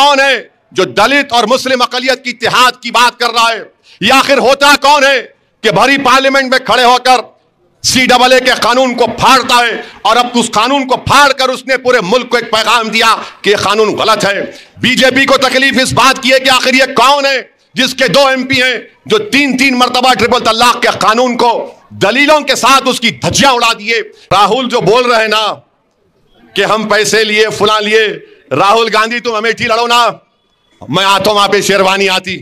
कौन है जो दलित और मुस्लिम अकलियत की इत्तेहाद की बात कर रहा है? या आखिर होता कौन है कि भरी पार्लियामेंट में खड़े होकर CAA के कानून को फाड़ता है और अब उस कानून को फाड़कर उसने पूरे मुल्क को एक पैगाम दिया कि यह कानून गलत है। बीजेपी को तकलीफ इस बात की है कि आखिर ये कौन है जिसके 2 MP हैं जो 3-3 मरतबा ट्रिपल तलाक के कानून को दलीलों के साथ उसकी धज्जियां उड़ा दिए। राहुल जो बोल रहे हैं ना कि हम पैसे लिए फुला लिए, राहुल गांधी तुम अमेठी लड़ो ना, मैं आता हूं वहां पे शेरवानी आती।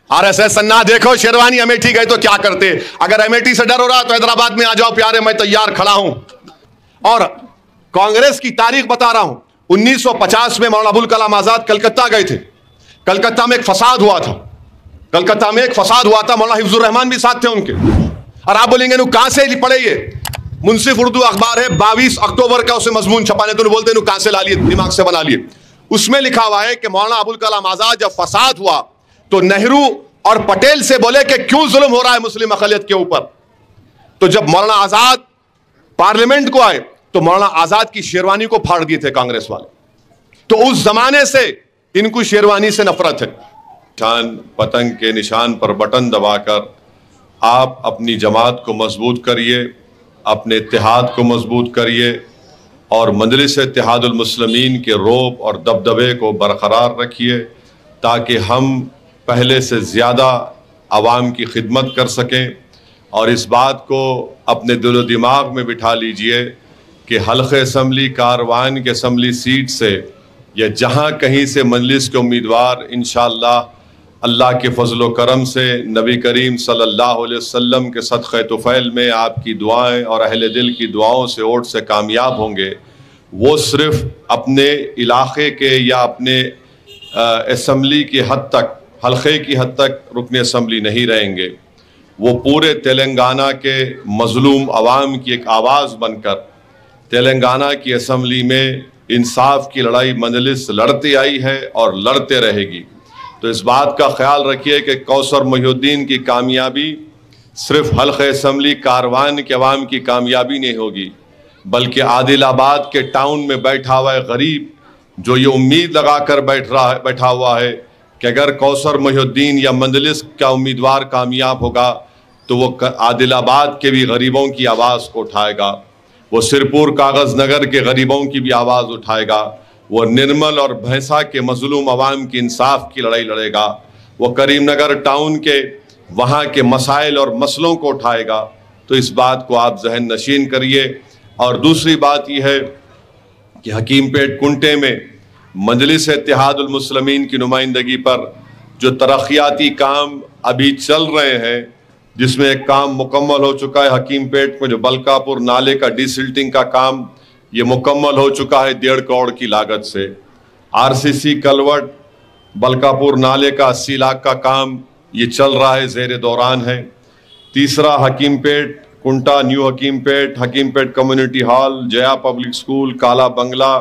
RSS सन्ना देखो शेरवानी अमेठी गए तो क्या करते। अगर अमेठी से डर हो रहा तो हैदराबाद में आ जाओ प्यारे, मैं तैयार खड़ा हूं। और कांग्रेस की तारीख बता रहा हूं, 1950 में मौलाना अबुल कलाम आजाद कलकत्ता गए थे। कलकत्ता में एक फसाद हुआ था, कलकत्ता में एक फसाद हुआ था, मौलाना हिफ्जुर रहमान भी साथ थे उनके। और आप बोलेंगे नु कहां से पढ़े ये? मुंसिफ उर्दू अखबार है, 22 अक्टूबर का उसे मजमून छपाने तो बोलते कहां से ला लिए, दिमाग से बना लिए। उसमें लिखा हुआ है कि मौलाना अबुल कलाम आजाद जब फसाद हुआ तो नेहरू और पटेल से बोले कि क्यों जुल्म हो रहा है मुस्लिम अकलियत के ऊपर। तो जब मौलाना आजाद पार्लियामेंट को आए तो मौलाना आजाद की शेरवानी को फाड़ दिए थे कांग्रेस वाले। तो उस जमाने से इनको शेरवानी से नफरत है। निशान पतंग के निशान पर बटन दबाकर आप अपनी जमात को मजबूत करिए, अपने इत्तेहाद को मजबूत करिए और मजलिस इत्तेहादुल मुस्लिमीन के रोब और दबदबे को बरकरार रखिए ताकि हम पहले से ज़्यादा आवाम की खिदमत कर सकें। और इस बात को अपने दिलो दिमाग में बिठा लीजिए कि हल्क़े असम्बली कारवान के असम्बली सीट से या जहाँ कहीं से मजलिस के उम्मीदवार इंशाअल्लाह अल्लाह के फजल करम से नबी करीम सल्लल्लाहु अलैहि वसल्लम के सदक़े तुफ़ैल में आपकी दुआएं और अहले दिल की दुआओं से वोट से कामयाब होंगे, वो सिर्फ़ अपने इलाक़े के या अपने असम्बली की हद तक, हल्क़े की हद तक रुकने असम्बली नहीं रहेंगे। वो पूरे तेलंगाना के मज़लूम आवाम की एक आवाज़ बनकर तेलंगाना की असम्बली में इंसाफ की लड़ाई मजलिस लड़ती आई है और लड़ते रहेगी। तो इस बात का ख्याल रखिए कि कौसर मोहिउद्दीन की कामयाबी सिर्फ हल्क़े असम्बली कारवान के अवाम की कामयाबी नहीं होगी, बल्कि आदिलाबाद के टाउन में बैठा हुआ गरीब जो ये उम्मीद लगा कर बैठा हुआ है कि अगर कौसर मोहिउद्दीन या मजलिस का उम्मीदवार कामयाब होगा तो वो आदिलाबाद के भी गरीबों की आवाज़ को उठाएगा, वो सिरपुर कागज़ नगर के गरीबों की भी आवाज़ उठाएगा, वो निर्मल और भैंसा के मजलूम अवाम की इंसाफ की लड़ाई लड़ेगा, वो करीमनगर टाउन के वहाँ के मसाइल और मसलों को उठाएगा। तो इस बात को आप जहन नशीन करिए। और दूसरी बात यह है कि हकीमपेट कुंटे में मजलिस इत्तेहादुल मुस्लिमीन की नुमाइंदगी पर जो तरक्याती काम अभी चल रहे हैं, जिसमें एक काम मुकम्मल हो चुका है हकीमपेट में, जो बलकापुर नाले का डिसिल्टिंग का काम ये मुकम्मल हो चुका है 1.5 करोड़ की लागत से। RCC कलवट बलकापुर नाले का 80 लाख का काम ये चल रहा है, ज़ेर दौरान है। तीसरा हकीमपेट कुंटा, new Hakimpet, Hakimpet community hall, Jaya public school, काला बंगला,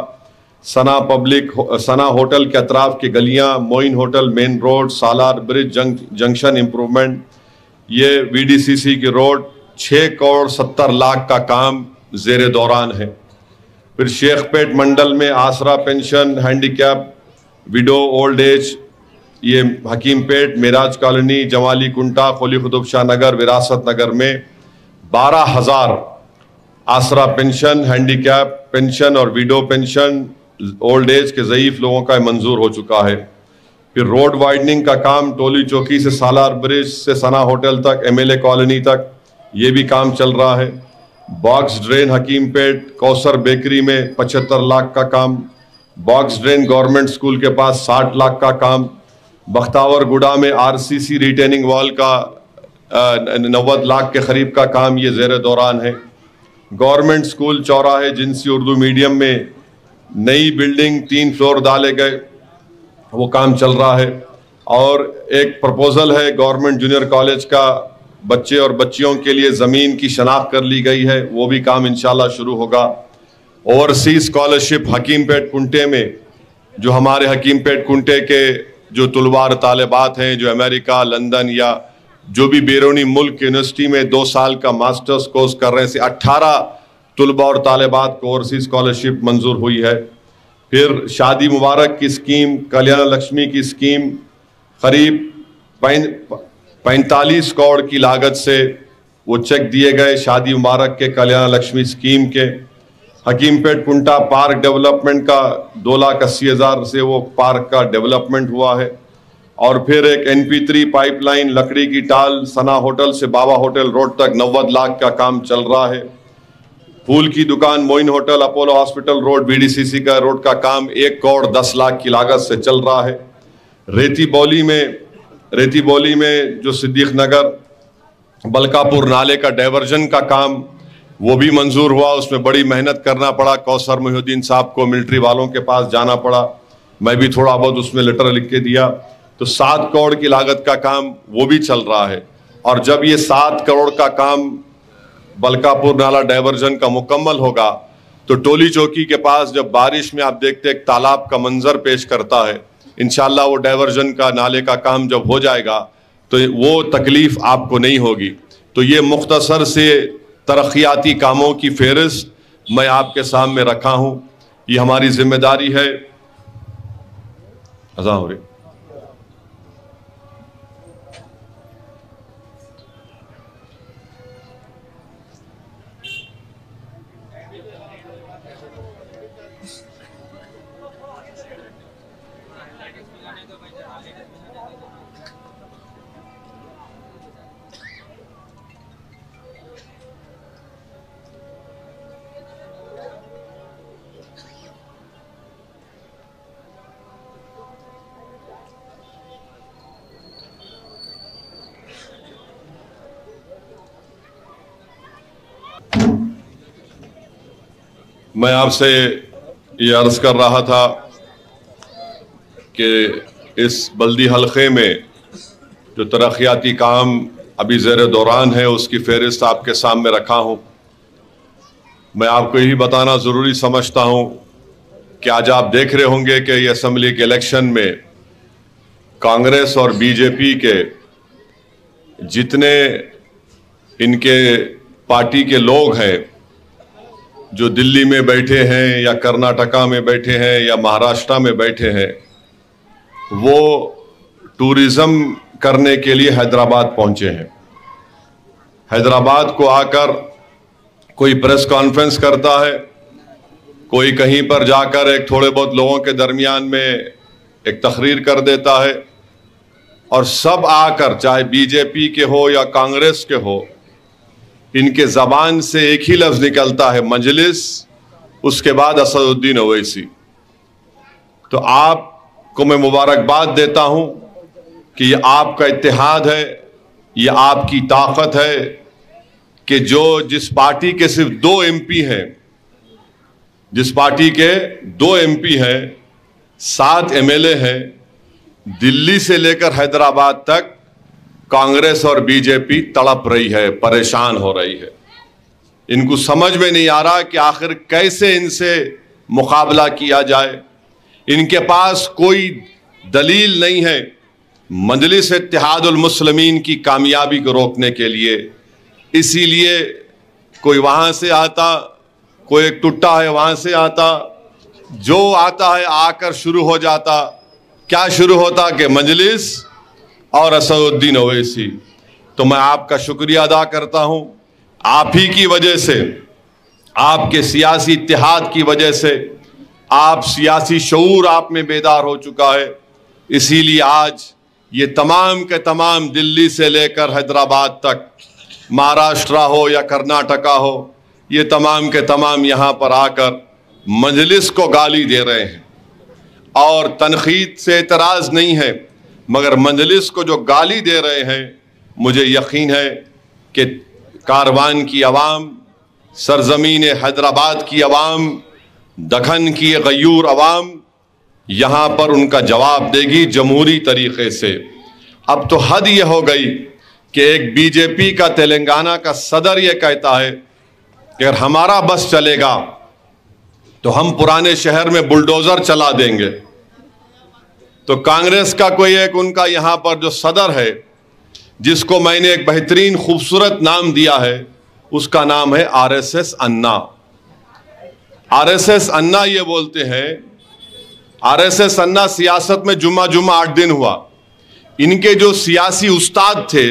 सना होटल के अतराफ की गलियां, मोइन होटल मेन रोड, सालार ब्रिज जंक्शन इम्प्रूवमेंट, ये VDCC की रोड 6 करोड़ 70 लाख का काम ज़ेर दौरान है। फिर शेखपेट मंडल में आसरा pension, handicap, window, old age, ये हकीमपेट, मेराज कॉलोनी, जमाली कुंटा, खोली कुतुब शाह नगर, विरासत नगर में 12,000 आसरा पेंशन, हैंडीकैप पेंशन और विडो पेंशन ओल्ड एज के ज़ईफ़ लोगों का मंजूर हो चुका है। फिर रोड वाइडनिंग का काम टोली चौकी से सालार ब्रिज से सना होटल तक, MLA कॉलोनी तक, ये भी काम चल रहा है। Box drain Hakimpet Kausar bakery में 75 लाख का काम, बॉक्स ड्रेन गवर्नमेंट स्कूल के पास 60 लाख का काम, बख्तावर गुड़ा में RCC रिटेनिंग वॉल का 90 लाख के करीब का काम ये ज़ेर दौरान है। गवर्नमेंट स्कूल चौराहे जिनसी उर्दू मीडियम में नई बिल्डिंग 3 फ्लोर डाले गए, वो काम चल रहा है। और एक प्रपोजल है गवर्नमेंट जूनियर कॉलेज का, बच्चे और बच्चियों के लिए ज़मीन की शनाख्त कर ली गई है, वो भी काम इंशाल्लाह शुरू होगा। ओवरसीज स्कॉलरशिप हकीमपेट कुंटे में, जो हमारे हकीमपेट कुंटे के जो तुलबार तालिबात हैं जो अमेरिका, लंदन या जो भी बैरूनी मुल्क यूनिवर्सिटी में 2 साल का मास्टर्स कोर्स कर रहे हैं, से 18 तुलबा और तालिबात को ओवरसीज स्कॉलरशिप मंजूर हुई है। फिर शादी मुबारक की स्कीम, कल्याण लक्ष्मी की स्कीम करीब 45 करोड़ की लागत से वो चेक दिए गए शादी मुबारक के, कल्याण लक्ष्मी स्कीम के। हकीमपेट कुंटा पार्क डेवलपमेंट का 2,80,000 से वो पार्क का डेवलपमेंट हुआ है। और फिर एक NP3 पाइपलाइन लकड़ी की टाल सना होटल से बाबा होटल रोड तक 90 लाख का काम चल रहा है। फूल की दुकान Moin hotel Apollo hospital road BDCC का रोड का काम 1 करोड़ 10 लाख की लागत से चल रहा है। रेती बौली में जो सिद्दीक नगर बलकापुर नाले का डायवर्जन का काम वो भी मंजूर हुआ। उसमें बड़ी मेहनत करना पड़ा, कौसर मोहिउद्दीन साहब को मिलिट्री वालों के पास जाना पड़ा, मैं भी थोड़ा बहुत उसमें लेटर लिख के दिया। तो 7 करोड़ की लागत का काम वो भी चल रहा है। और जब ये 7 करोड़ का काम बलकापुर नाला डायवर्जन का मुकम्मल होगा तो टोली चौकी के पास जब बारिश में आप देखते एक तालाब का मंजर पेश करता है, इंशाल्लाह वो डायवर्जन का नाले का काम जब हो जाएगा तो वो तकलीफ आपको नहीं होगी। तो ये मुख्तसर से तरक्याती कामों की फेहरिस्त मैं आपके सामने रखा हूँ। ये हमारी जिम्मेदारी है। अज़ान हो रही। मैं आपसे ये अर्ज कर रहा था कि इस बल्दी हल्के में जो तरक्याती काम अभी ज़ेर दौरान है उसकी फहरिस्त आपके सामने रखा हूँ। मैं आपको यही बताना ज़रूरी समझता हूँ कि आज आप देख रहे होंगे कि ये असम्बली के इलेक्शन में कांग्रेस और BJP के जितने इनके पार्टी के लोग हैं जो दिल्ली में बैठे हैं या कर्नाटका में बैठे हैं या महाराष्ट्र में बैठे हैं, वो टूरिज़्म करने के लिए हैदराबाद पहुंचे हैं। हैदराबाद को आकर कोई प्रेस कॉन्फ्रेंस करता है, कोई कहीं पर जाकर एक थोड़े बहुत लोगों के दरमियान में एक तकरीर कर देता है, और सब आकर चाहे BJP के हो या कांग्रेस के हो, इनके ज़बान से एक ही लफ्ज़ निकलता है मजलिस, उसके बाद असदुद्दीन ओवैसी। तो आपको मैं मुबारकबाद देता हूं कि ये आपका इत्तेहाद है, ये आपकी ताकत है कि जिस पार्टी के सिर्फ 2 MP हैं, जिस पार्टी के 2 MP हैं, 7 MLA हैं, दिल्ली से लेकर हैदराबाद तक कांग्रेस और BJP तड़प रही है, परेशान हो रही है। इनको समझ में नहीं आ रहा कि आखिर कैसे इनसे मुकाबला किया जाए। इनके पास कोई दलील नहीं है मजलिस इत्तेहादुल मुस्लिमीन की कामयाबी को रोकने के लिए। इसीलिए कोई वहाँ से आता, कोई एक टुट्टा है वहाँ से आता, जो आता है आकर शुरू हो जाता। क्या शुरू होता कि मजलिस और असदुद्दीन ओवैसी। तो मैं आपका शुक्रिया अदा करता हूं। आप ही की वजह से, आपके सियासी इत्तेहाद की वजह से, आप सियासी शऊर आप में बेदार हो चुका है। इसीलिए आज ये तमाम के तमाम दिल्ली से लेकर हैदराबाद तक, महाराष्ट्र हो या कर्नाटका हो, ये तमाम के तमाम यहाँ पर आकर मजलिस को गाली दे रहे हैं। और तनकीद से एतराज़ नहीं है, मगर मजलिस को जो गाली दे रहे हैं, मुझे यकीन है कि कारवान की आवाम, सरजमीन हैदराबाद की आवाम, दखन की गयूर आवाम यहाँ पर उनका जवाब देगी जमहूरी तरीक़े से। अब तो हद ये हो गई कि एक BJP का तेलंगाना का सदर ये कहता है कि अगर हमारा बस चलेगा तो हम पुराने शहर में बुलडोज़र चला देंगे। तो कांग्रेस का कोई एक उनका यहाँ पर जो सदर है, जिसको मैंने एक बेहतरीन खूबसूरत नाम दिया है, उसका नाम है RSS अन्ना। RSS अन्ना ये बोलते हैं आरएसएस अन्ना सियासत में जुम्मा 8 दिन हुआ। इनके जो सियासी उस्ताद थे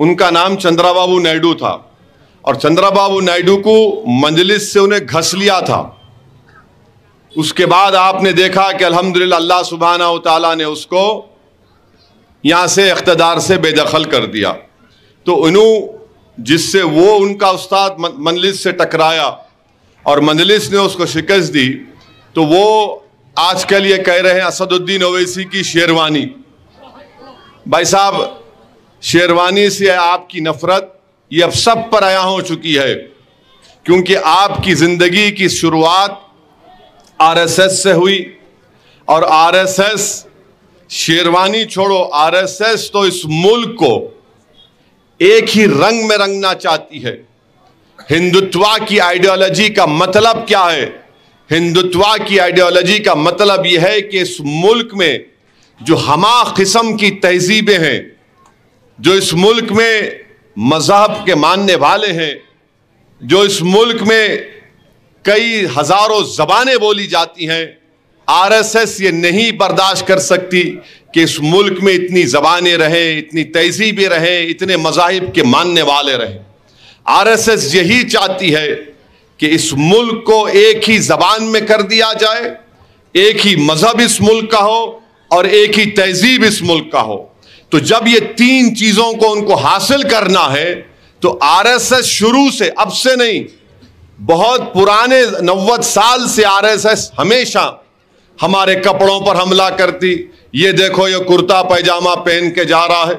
उनका नाम चंद्रबाबू नायडू था, और चंद्रबाबू नायडू को मजलिस से उन्हें घस लिया था। उसके बाद आपने देखा कि अल्हम्दुलिल्लाह अल्लाह सुब्हानहू व तआला ने उसको यहां से इख्तिदार से बेदखल कर दिया। तो जिससे वो उनका उस्ताद मजलिस से टकराया और मजलिस ने उसको शिकस्त दी, तो वो आजकल ये कह रहे हैं असदुद्दीन ओवैसी की शेरवानी। भाई साहब, शेरवानी से आपकी नफरत ये अब सब पर आया हो चुकी है, क्योंकि आपकी जिंदगी की शुरुआत आरएसएस से हुई, और आरएसएस, शेरवानी छोड़ो, आरएसएस तो इस मुल्क को एक ही रंग में रंगना चाहती है। हिंदुत्वा की आइडियोलॉजी का मतलब क्या है? हिंदुत्वा की आइडियोलॉजी का मतलब यह है कि इस मुल्क में जो हमा किस्म की तहजीबें हैं, जो इस मुल्क में मजहब के मानने वाले हैं, जो इस मुल्क में कई हजारों जबानें बोली जाती हैं, आरएसएस ये नहीं बर्दाश्त कर सकती कि इस मुल्क में इतनी जबानें रहें, इतनी तहजीबें रहें, इतने मजाहिब के मानने वाले रहें। आरएसएस यही चाहती है कि इस मुल्क को एक ही जबान में कर दिया जाए, एक ही मजहब इस मुल्क का हो और एक ही तहजीब इस मुल्क का हो। तो जब ये तीन चीजों को उनको हासिल करना है, तो आरएसएस शुरू से, अब से नहीं, बहुत पुराने 90 साल से आरएसएस हमेशा हमारे कपड़ों पर हमला करती। ये देखो, ये कुर्ता पैजामा पहन के जा रहा है,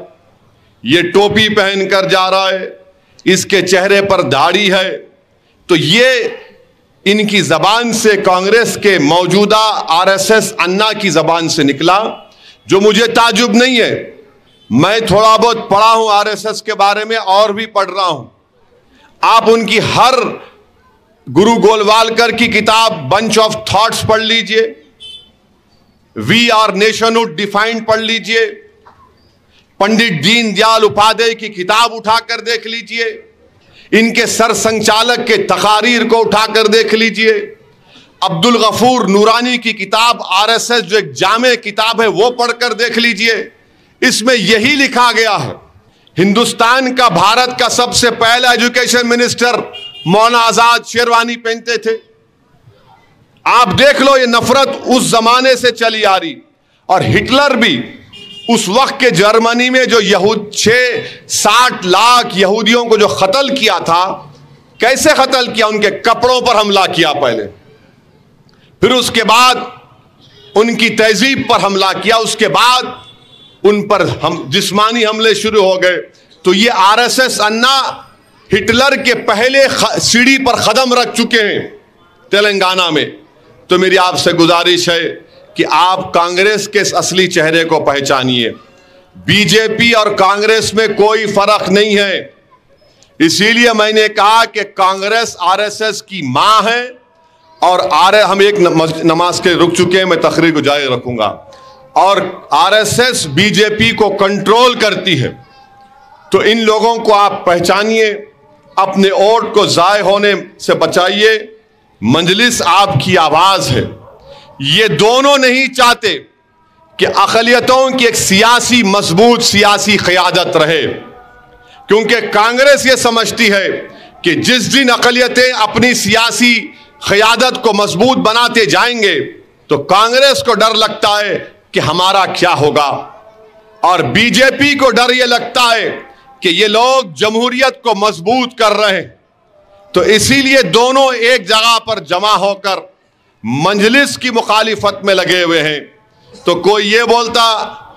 ये टोपी पहन कर जा रहा है, इसके चेहरे पर दाढ़ी है। तो ये इनकी जबान से, कांग्रेस के मौजूदा आरएसएस अन्ना की जबान से निकला, जो मुझे ताजुब नहीं है। मैं थोड़ा बहुत पढ़ा हूं आरएसएस के बारे में, और भी पढ़ रहा हूं। आप उनकी हर गुरु गोलवालकर की किताब बंच ऑफ थॉट्स पढ़ लीजिए, वी आर नेशनहुड डिफाइंड पढ़ लीजिए, पंडित दीनदयाल उपाध्याय की किताब उठाकर देख लीजिए, इनके सर संचालक के तकारीर को उठाकर देख लीजिए, अब्दुल गफूर नूरानी की किताब आरएसएस जो एक जामे किताब है वो पढ़कर देख लीजिए। इसमें यही लिखा गया है। हिंदुस्तान का, भारत का सबसे पहला एजुकेशन मिनिस्टर मौलाना आजाद शेरवानी पहनते थे। आप देख लो, ये नफरत उस जमाने से चली आ रही। और हिटलर भी उस वक्त के जर्मनी में जो 60 लाख यहूदियों को जो कत्ल किया था, कैसे कत्ल किया? उनके कपड़ों पर हमला किया पहले, फिर उसके बाद उनकी तहजीब पर हमला किया, उसके बाद उन पर जिस्मानी हमले शुरू हो गए। तो ये आरएसएस अन्ना हिटलर के पहले सीढ़ी पर कदम रख चुके हैं तेलंगाना में। तो मेरी आपसे गुजारिश है कि आप कांग्रेस के असली चेहरे को पहचानिए। बीजेपी और कांग्रेस में कोई फर्क नहीं है। इसीलिए मैंने कहा कि कांग्रेस आरएसएस की मां है, और हम एक नमाज के रुक चुके हैं, मैं तकरीर को जारी रखूंगा। और आरएसएस बीजेपी को कंट्रोल करती है। तो इन लोगों को आप पहचानिए, अपने वोट को जाय होने से बचाइए। मजलिस आपकी आवाज है। ये दोनों नहीं चाहते कि अक़लियतों की एक सियासी, मजबूत सियासी क़यादत रहे, क्योंकि कांग्रेस ये समझती है कि जिस दिन अक़लियतें अपनी सियासी क़यादत को मजबूत बनाते जाएंगे, तो कांग्रेस को डर लगता है कि हमारा क्या होगा, और बीजेपी को डर ये लगता है कि ये लोग जमहूरियत को मजबूत कर रहे हैं। तो इसीलिए दोनों एक जगह पर जमा होकर मजलिस की मुखालिफत में लगे हुए हैं। तो कोई ये बोलता,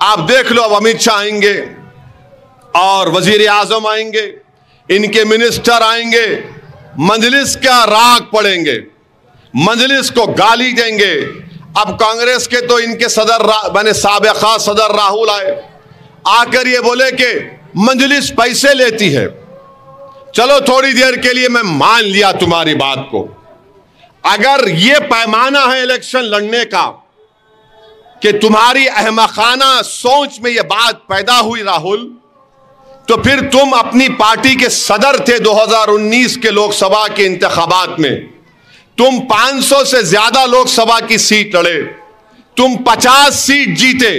आप देख लो, अब अमित शाह आएंगे और वजीर आजम आएंगे, इनके मिनिस्टर आएंगे, मजलिस का राग पढ़ेंगे, मजलिस को गाली देंगे। अब कांग्रेस के तो इनके सदर साबिक़ा सदर राहुल आए, आकर ये बोले कि मजलिस पैसे लेती है। चलो थोड़ी देर के लिए मैं मान लिया तुम्हारी बात को। अगर ये पैमाना है इलेक्शन लड़ने का कि तुम्हारी अहमकाना सोच में यह बात पैदा हुई राहुल, तो फिर तुम अपनी पार्टी के सदर थे 2019 के लोकसभा के इंतखाबात में। तुम 500 से ज्यादा लोकसभा की सीट लड़े, तुम 50 सीट जीते।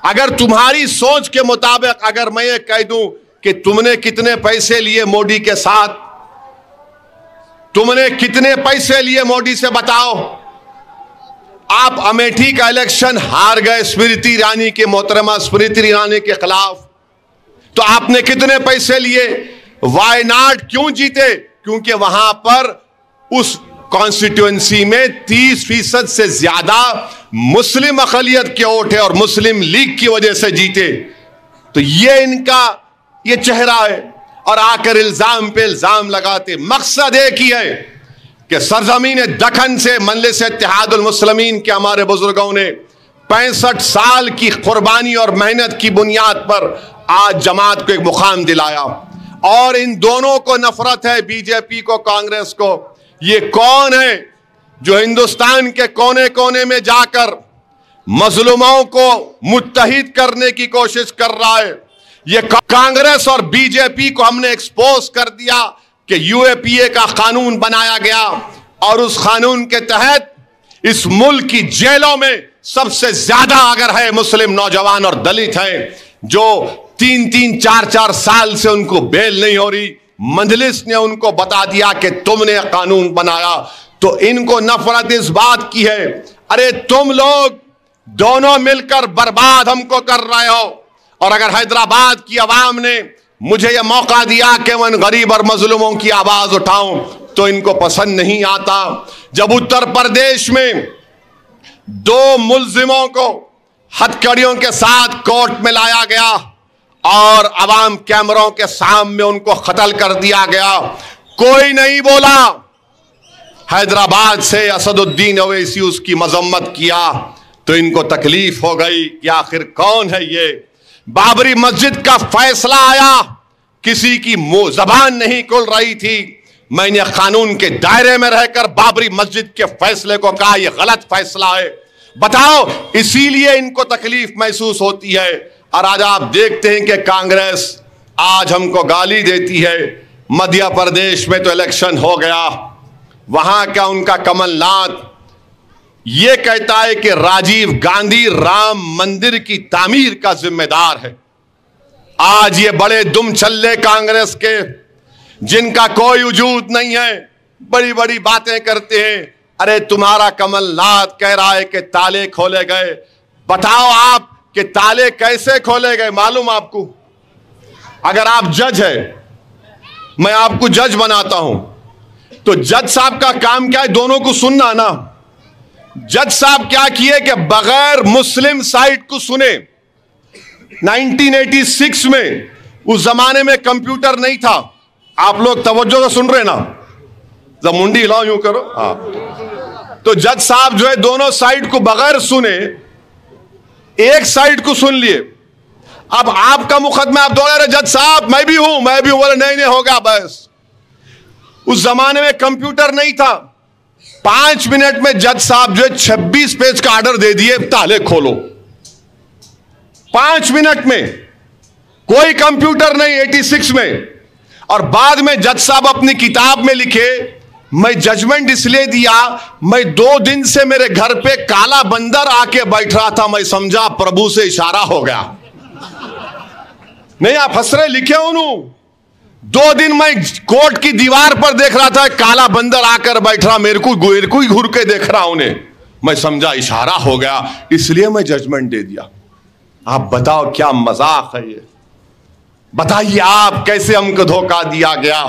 अगर तुम्हारी सोच के मुताबिक अगर मैं ये कह दूं कि तुमने कितने पैसे लिए मोदी के साथ, तुमने कितने पैसे लिए मोदी से बताओ। आप अमेठी का इलेक्शन हार गए स्मृति ईरानी के, मोहतरमा स्मृति ईरानी के खिलाफ, तो आपने कितने पैसे लिए। वायनाड क्यों जीते? क्योंकि वहां पर उस कॉन्स्टिट्यूएंसी में 30% से ज्यादा मुस्लिम अकलियत के वोट है और मुस्लिम लीग की वजह से जीते। तो ये इनका ये चेहरा है और आकर इल्जाम पे इल्जाम लगाते। मकसद एक ही है कि सरजमीन दखन से मजलिस इत्तेहादुल मुस्लिमीन के हमारे बुजुर्गों ने 65 साल की कुर्बानी और मेहनत की बुनियाद पर आज जमात को एक मुकाम दिलाया। और इन दोनों को नफरत है, बीजेपी को, कांग्रेस को। ये कौन है जो हिंदुस्तान के कोने कोने में जाकर मजलूमों को मुत्तहिद करने की कोशिश कर रहा है? ये कांग्रेस और बीजेपी को हमने एक्सपोज कर दिया कि यूएपीए का कानून बनाया गया और उस कानून के तहत इस मुल्क की जेलों में सबसे ज्यादा अगर है मुस्लिम नौजवान और दलित हैं, जो 3-3, 4-4 साल से उनको बेल नहीं हो रही। मजलिस ने उनको बता दिया कि तुमने कानून बनाया। तो इनको नफरत इस बात की है, अरे तुम लोग दोनों मिलकर बर्बाद हमको कर रहे हो। और अगर हैदराबाद की आवाम ने मुझे यह मौका दिया कि मैं गरीब और मजलूमों की आवाज उठाऊं, तो इनको पसंद नहीं आता। जब उत्तर प्रदेश में 2 मुल्जिमों को हथकड़ियों के साथ कोर्ट में लाया गया और अवाम कैमरों के सामने उनको कत्ल कर दिया गया, कोई नहीं बोला। हैदराबाद से असदुद्दीन ओवैसी उसकी मजम्मत किया तो इनको तकलीफ हो गई कि आखिर कौन है ये। बाबरी मस्जिद का फैसला आया, किसी की मुंह जबान नहीं खुल रही थी। मैंने कानून के दायरे में रहकर बाबरी मस्जिद के फैसले को कहा यह गलत फैसला है। बताओ, इसीलिए इनको तकलीफ महसूस होती है। और आज आप देखते हैं कि कांग्रेस आज हमको गाली देती है। मध्य प्रदेश में तो इलेक्शन हो गया, वहां का उनका कमलनाथ ये कहता है कि राजीव गांधी राम मंदिर की तामीर का जिम्मेदार है। आज ये बड़े दुम छल्ले कांग्रेस के, जिनका कोई वजूद नहीं है, बड़ी बड़ी बातें करते हैं। अरे तुम्हारा कमलनाथ कह रहा है कि ताले खोले गए। बताओ आप कि ताले कैसे खोले गए? मालूम आपको? अगर आप जज है, मैं आपको जज बनाता हूं, तो जज साहब का काम क्या है? दोनों को सुनना ना। जज साहब क्या किए कि बगैर मुस्लिम साइड को सुने। 1986 में, उस जमाने में कंप्यूटर नहीं था। आप लोग तवज्जो से सुन रहे ना? जब मुंडी हिलाओ, यूं करो। हाँ, तो जज साहब जो है दोनों साइड को बगैर सुने एक साइड को सुन लिए। अब आपका मुकदमा, आप दौड़े रहे जज साहब मैं भी हूं बोले नहीं होगा बस। उस जमाने में कंप्यूटर नहीं था। 5 मिनट में जज साहब जो है 26 पेज का ऑर्डर दे दिए, ताले खोलो। 5 मिनट में, कोई कंप्यूटर नहीं 86 में। और बाद में जज साहब अपनी किताब में लिखे, मैं जजमेंट इसलिए दिया, मैं 2 दिन से मेरे घर पे काला बंदर आके बैठ रहा था, मैं समझा प्रभु से इशारा हो गया। नहीं, आप हंस रहे, लिखे उन्होंने 2 दिन मैं कोर्ट की दीवार पर देख रहा था, काला बंदर आकर बैठ रहा, मेरे को ही घूर के देख रहा उन्हें, मैं समझा इशारा हो गया, इसलिए मैं जजमेंट दे दिया। आप बताओ क्या मजाक है ये? बताइए आप कैसे हमको धोखा दिया गया।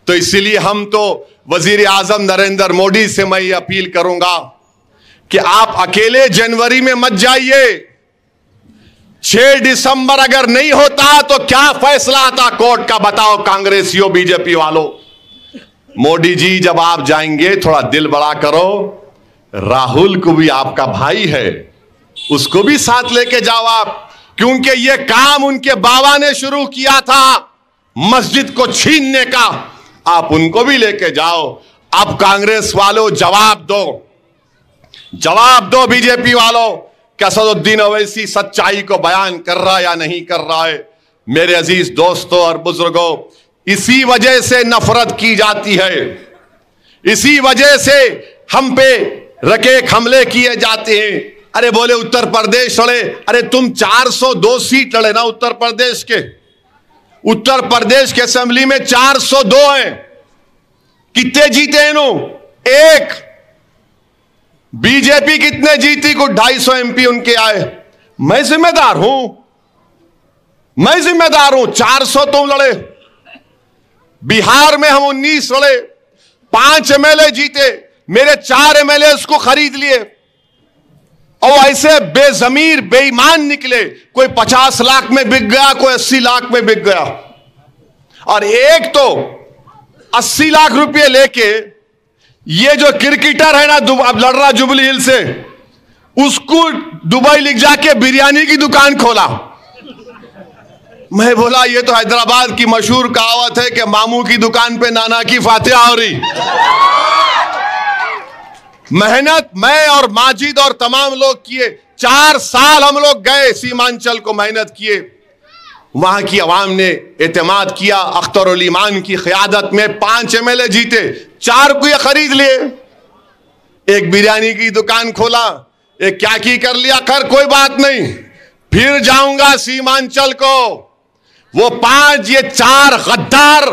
तो इसीलिए हम तो वजीर आजम नरेंद्र मोदी से मैं ये अपील करूंगा कि आप अकेले जनवरी में मत जाइए। 6 दिसंबर अगर नहीं होता तो क्या फैसला आता कोर्ट का? बताओ कांग्रेसियों, बीजेपी वालों। मोदी जी जब आप जाएंगे थोड़ा दिल बड़ा करो, राहुल को भी आपका भाई है, उसको भी साथ लेके जाओ आप, क्योंकि ये काम उनके बाबा ने शुरू किया था, मस्जिद को छीनने का। आप उनको भी लेके जाओ। अब कांग्रेस वालों जवाब दो बीजेपी वालों, क्या असदुद्दीन ओवैसी सच्चाई को बयान कर रहा है या नहीं कर रहा है? मेरे अजीज दोस्तों और बुजुर्गों, इसी वजह से नफरत की जाती है, इसी वजह से हम पे रकेक हमले किए जाते हैं। अरे बोले उत्तर प्रदेश लड़े। अरे तुम 402 सीट लड़े ना उत्तर प्रदेश के। उत्तर प्रदेश के असेंबली में 402 हैं। कितने जीते इन्हों? एक। बीजेपी कितने जीती? को 250 एमपी उनके आए। मैं जिम्मेदार हूं, मैं जिम्मेदार हूं। 400 तुम लड़े। बिहार में हम 19 लड़े, 5 एमएलए जीते। मेरे 4 एमएलए उसको खरीद लिए। और ऐसे बेजमीर बेईमान निकले। कोई 50 लाख में बिक गया, कोई 80 लाख में बिक गया। और एक तो 80 लाख रुपए लेके ये जो क्रिकेटर है ना, अब लड़ रहा जुबली हिल से, उसको दुबई लिख जाके बिरयानी की दुकान खोला। मैं बोला ये तो हैदराबाद की मशहूर कहावत है कि मामू की दुकान पे नाना की फातिहा हो रही। मेहनत मैं और माजिद और तमाम लोग किए। 4 साल हम लोग गए सीमांचल को, मेहनत किए। वहां की आवाम ने एतमाद किया। अख्तरुल ईमान की क़यादत में 5 एमएलए जीते, 4 को ये खरीद लिए। एक बिरयानी की दुकान खोला, एक क्या की कर लिया। कर कोई बात नहीं, फिर जाऊंगा सीमांचल को। वो 5 ये 4 गद्दार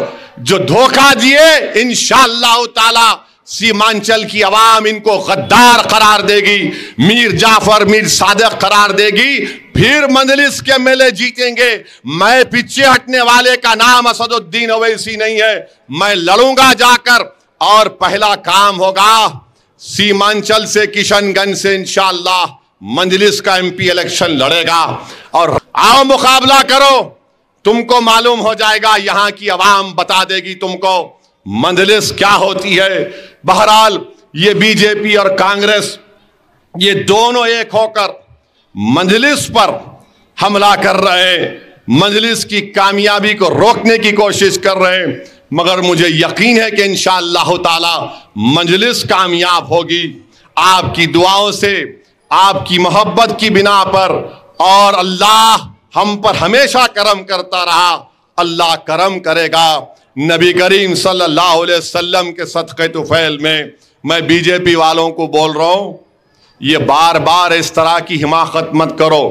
जो धोखा दिए, इंशाअल्लाह ताला सीमांचल की आवाम इनको गद्दार करार देगी, मीर जाफर मीर सादिक करार देगी। फिर मंजलिस के मेले जीतेंगे। मैं पीछे हटने वाले का नाम असदुद्दीन ओवैसी नहीं है। मैं लड़ूंगा जाकर, और पहला काम होगा सीमांचल से, किशनगंज से इंशाअल्लाह मंजलिस का एमपी इलेक्शन लड़ेगा। और आओ मुकाबला करो, तुमको मालूम हो जाएगा, यहां की आवाम बता देगी तुमको मंजलिस क्या होती है। बहरहाल ये बीजेपी और कांग्रेस ये दोनों एक होकर मंजलिस पर हमला कर रहे हैं, मंजलिस की कामयाबी को रोकने की कोशिश कर रहे हैं। मगर मुझे यकीन है कि इंशाअल्लाह ताला मंजलिस कामयाब होगी, आपकी दुआओं से, आपकी मोहब्बत की बिना पर। और अल्लाह हम पर हमेशा करम करता रहा, अल्लाह करम करेगा। नबी करीम सल्लल्लाहु अलैहि वसल्लम के सदक़े तुफ़ैल में मैं बीजेपी वालों को बोल रहा हूं, ये बार बार इस तरह की हिमाकत मत करो।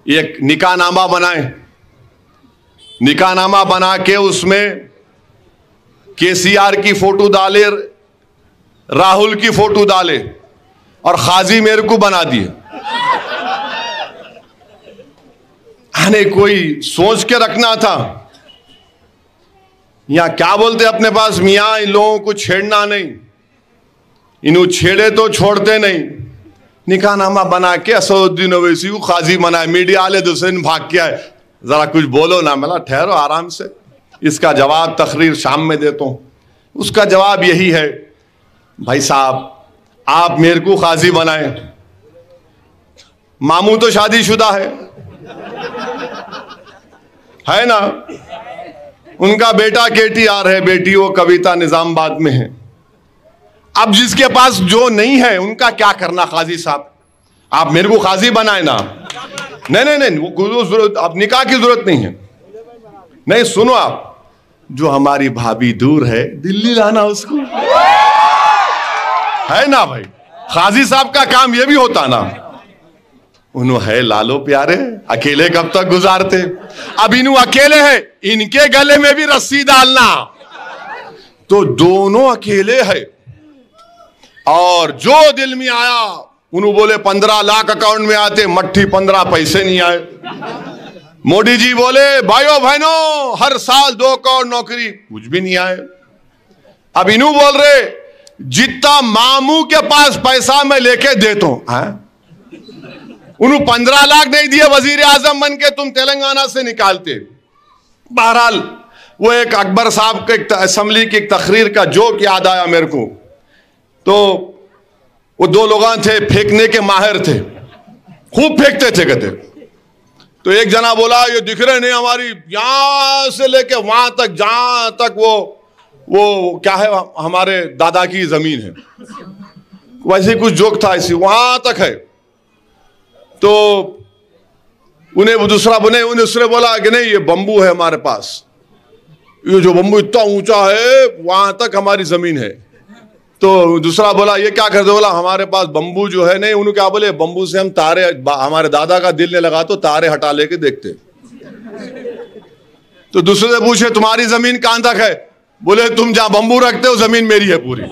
एक निकाहनामा बनाएं, निकाहनामा बना के उसमें केसीआर की फोटो डाले, राहुल की फोटो डाले और खाजी मेरे को बना दिए। अरे कोई सोच के रखना था। यहां क्या बोलते अपने पास, मियाँ इन लोगों को छेड़ना नहीं, इन्हों छेड़े तो छोड़ते नहीं। निकाहनामा बना के असदुद्दीन ओवैसी को खाजी बनाए। मीडिया वाले दूसरे दिन भाग के आए, जरा कुछ बोलो ना। मैं ठहरो आराम से, इसका जवाब तकरीर शाम में देता हूं। उसका जवाब यही है, भाई साहब आप मेरे को खाजी बनाए, मामू तो शादीशुदा है ना, उनका बेटा KTR है, बेटी वो कविता निजामाबाद में है। अब जिसके पास जो नहीं है उनका क्या करना काजी साहब, आप मेरे को काजी बनाए ना। नहीं, वो जरूरत, अब निकाह की जरूरत नहीं है। नहीं सुनो, आप जो हमारी भाभी दूर है दिल्ली लाना उसको, है ना भाई। काजी साहब का काम ये भी होता ना, उन्होंने है लालो प्यारे, अकेले कब तक गुजारते। अब इन्हों अकेले है, इनके गले में भी रस्सी डालना, तो दोनों अकेले है। और जो दिल में आया उन्होंने बोले 15 लाख अकाउंट में आते, मट्ठी 15 पैसे नहीं आए। मोदी जी बोले भाइयों बहनों हर साल 2 करोड़ नौकरी, कुछ भी नहीं आए। अब इन्हों बोल रहे जितना मामू के पास पैसा मैं लेके देता हूं, उन्होंने 15 लाख नहीं दिए, वजीर आजम बन के तुम तेलंगाना से निकालते। बहरहाल वो एक अकबर साहब के असेंबली की एक तकरीर का जोक याद आया मेरे को। तो वो 2 लोग थे, फेंकने के माहिर थे, खूब फेंकते थे कहते। तो एक जना बोला ये दिख रहे नहीं, हमारी यहां से लेके वहां तक, जहां तक वो क्या है हमारे दादा की जमीन है, वैसे कुछ जोक था, ऐसी वहां तक है। तो उन्हें दूसरा बोला कि नहीं ये बंबू है हमारे पास, ये जो बंबू इतना ऊंचा है वहां तक हमारी जमीन है। तो दूसरा बोला ये क्या करते, बोला हमारे पास बम्बू जो है नहीं। उन्होंने क्या बोले, बम्बू से हम तारे, हमारे दादा का दिल ने लगा तो तारे हटा लेके देखते। तो दूसरे से पूछे तुम्हारी जमीन कहां तक है, बोले तुम जहां बम्बू रखते हो जमीन मेरी है पूरी।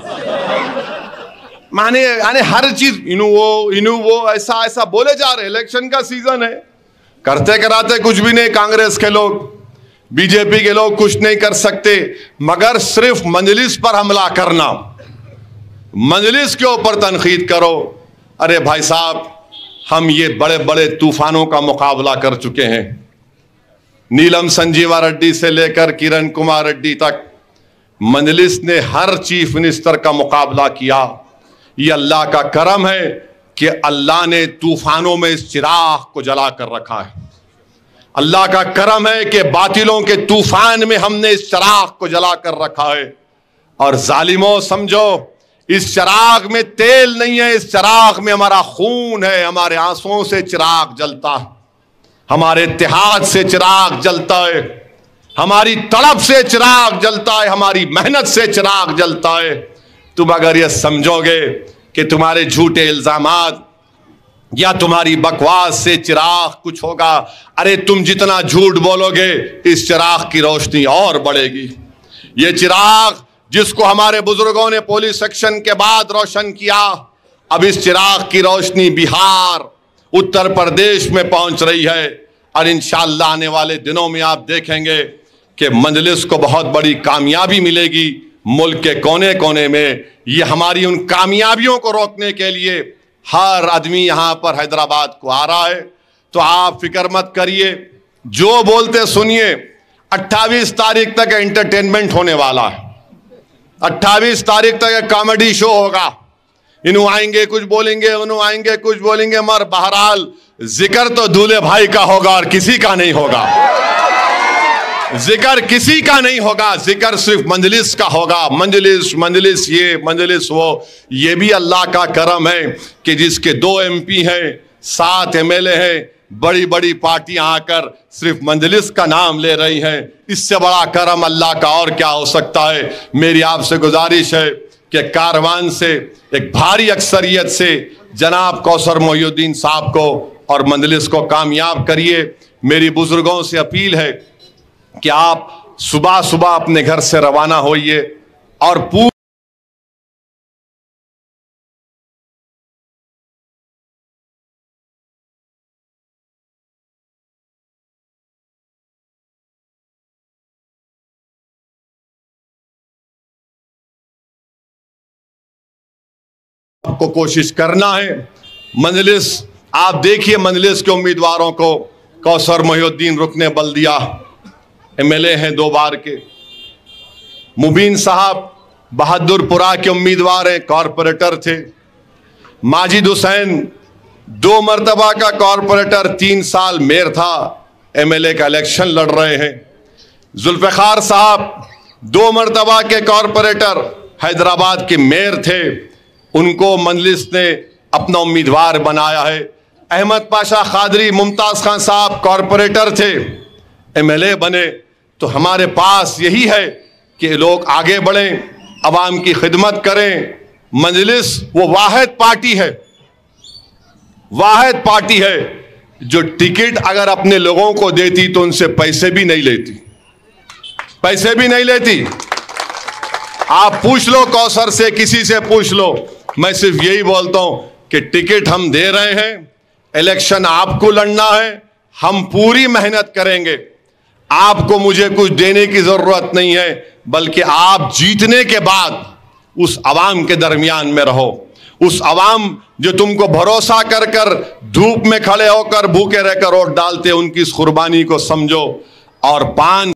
माने हर चीज इनू वो ऐसा ऐसा बोले जा रहे। इलेक्शन का सीजन है, करते कराते कुछ भी नहीं। कांग्रेस के लोग, बीजेपी के लोग कुछ नहीं कर सकते, मगर सिर्फ मजलिस पर हमला करना, मजलिस के ऊपर तनकीद करो। अरे भाई साहब, हम ये बड़े बड़े तूफानों का मुकाबला कर चुके हैं। नीलम संजीवा रेड्डी से लेकर किरण कुमार रेड्डी तक मजलिस ने हर चीफ मिनिस्टर का मुकाबला किया। ये अल्लाह का करम है कि अल्लाह ने तूफानों में इस चिराग को जला कर रखा है। अल्लाह का करम है कि बातिलों के तूफान में हमने इस चिराग को जला कर रखा है। और जालिमों समझो, इस चिराग में तेल नहीं है, इस चिराग में हमारा खून है। हमारे आंसुओं से चिराग जलता है, हमारे इत्तेहाद से चिराग जलता है, हमारी तड़प से चिराग जलता है, हमारी मेहनत से चिराग जलता है। तुम अगर यह समझोगे कि तुम्हारे झूठे इल्जामात या तुम्हारी बकवास से चिराग कुछ होगा, अरे तुम जितना झूठ बोलोगे इस चिराग की रोशनी और बढ़ेगी। ये चिराग जिसको हमारे बुजुर्गों ने पुलिस एक्शन के बाद रोशन किया, अब इस चिराग की रोशनी बिहार, उत्तर प्रदेश में पहुंच रही है। और इंशाअल्लाह आने वाले दिनों में आप देखेंगे कि मजलिस को बहुत बड़ी कामयाबी मिलेगी मुल्क के कोने कोने में। ये हमारी उन कामयाबियों को रोकने के लिए हर आदमी यहां पर हैदराबाद को आ रहा है। तो आप फिक्र मत करिए, जो बोलते सुनिए। 28 तारीख तक एंटरटेनमेंट होने वाला है। 28 तारीख तक एक कॉमेडी शो होगा। इन्हों आएंगे कुछ बोलेंगे, उन्हों आएंगे कुछ बोलेंगे, मगर बहरहाल जिक्र तो दूल्हे भाई का होगा और किसी का नहीं होगा। जिक्र किसी का नहीं होगा, जिक्र सिर्फ मंजलिस का होगा। मंजलिस ये, मंजलिस वो। ये भी अल्लाह का करम है कि जिसके 2 MP हैं, 7 MLA हैं, बड़ी बड़ी पार्टियां आकर सिर्फ मंजलिस का नाम ले रही हैं। इससे बड़ा करम अल्लाह का और क्या हो सकता है। मेरी आपसे गुजारिश है कि कारवान से एक भारी अक्सरियत से जनाब कौसर मोहिउद्दीन साहब को और मंजलिस को कामयाब करिए। मेरी बुजुर्गों से अपील है कि आप सुबह सुबह अपने घर से रवाना होइए और आपको कोशिश करना है। मजलिस, आप देखिए मजलिस के उम्मीदवारों को, कौसर मोहिउद्दीन रुकने बल्दिया MLA हैं 2 बार के, मुबीन साहब बहादुरपुरा के उम्मीदवार हैं, कॉरपोरेटर थे। माजिद हुसैन 2 मरतबा का कॉरपोरेटर, 3 साल मेयर था, MLA का इलेक्शन लड़ रहे हैं। जुल्फिकार साहब 2 मरतबा के कॉरपोरेटर, हैदराबाद के मेयर थे, उनको मजलिस ने अपना उम्मीदवार बनाया है। अहमद पाशा खादरी, मुमताज खान साहब कॉरपोरेटर थे, MLA बने। तो हमारे पास यही है कि लोग आगे बढ़ें, अवाम की खिदमत करें। मजलिस वो वाहिद पार्टी है जो टिकट अगर अपने लोगों को देती तो उनसे पैसे भी नहीं लेती। आप पूछ लो कौसर से, किसी से पूछ लो। मैं सिर्फ यही बोलता हूं कि टिकट हम दे रहे हैं, इलेक्शन आपको लड़ना है, हम पूरी मेहनत करेंगे। आपको मुझे कुछ देने की जरूरत नहीं है, बल्कि आप जीतने के बाद उस अवाम के दरमियान में रहो। उस अवाम जो तुमको भरोसा कर कर धूप में खड़े होकर भूखे रहकर वोट डालते, उनकी इस कुर्बानी को समझो। और 5